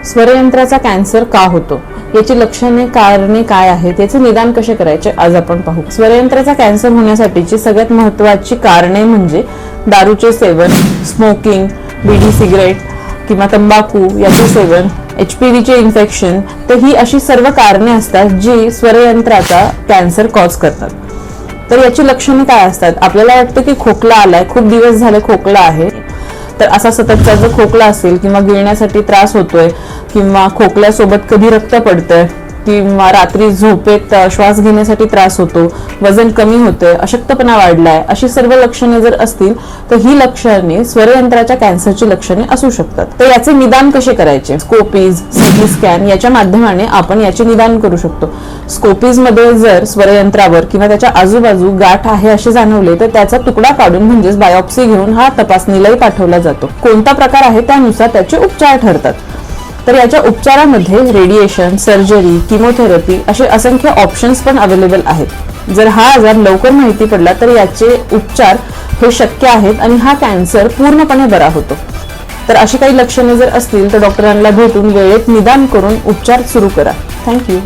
स्वरयंत्राचा cancer का होतो, याची लक्षणे, कारणे काय आहेत, याचे निदान कसे करायचे आज आपण पाहू. स्वरयंत्राचा कॅन्सर होण्यासाठीची सगळ्यात महत्त्वाची कारणे म्हणजे दारूचे सेवन, स्मोकिंग, बीडी सिगरेट किंवा तंबाखू याचे सेवन, HPVचे इन्फेक्शन. तर ही अशी सर्व कारणे असतात जी स्वरयंत्राचा कॅन्सर कॉज करतात. तर याची लक्षणे काय असतात? आपल्याला वाटतं की खोकला आलाय, खूप दिवस झाले खोकला आहे, तर असा सततचा जर खोकला असेल किंवा गिळण्यासाठी त्रास होतोय किंवा खोकल्यासोबत कधी रक्त पडतंय किंवा रात्री झोपेत श्वास घेण्यासाठी त्रास होतो, वजन कमी होतंय, अशक्तपणा वाढलाय, अशी सर्व लक्षणे जर असतील तर ही लक्षणे स्वरयंत्राच्या कॅन्सरची लक्षणे असू शकतात. तर याचे निदान कसे करायचे? स्कोपीज, सीटी स्कॅन याच्या माध्यमाने आपण याचे निदान करू शकतो. स्कोपीज मध्ये जर स्वरयंत्रावर किंवा त्याच्या आजूबाजू गाठ आहे असे जाणवले तर त्याचा तुकडा काढून म्हणजेच बायोप्सी घेऊन हा तपासणीलाही पाठवला जातो. कोणता प्रकार आहे त्यानुसार त्याचे उपचार ठरतात. तर याच्या उपचारामध्ये रेडिएशन, सर्जरी, किमोथेरपी असे असंख्य ऑप्शन्स पण अवेलेबल आहेत. जर हा आजार लवकर माहिती पडला तर याचे उपचार हे शक्य आहेत आणि हा कॅन्सर पूर्णपणे बरा होतो. तर अशी काही लक्षणे जर असतील तर डॉक्टरांना भेटून वेळेत निदान करून उपचार सुरू करा. थँक्यू.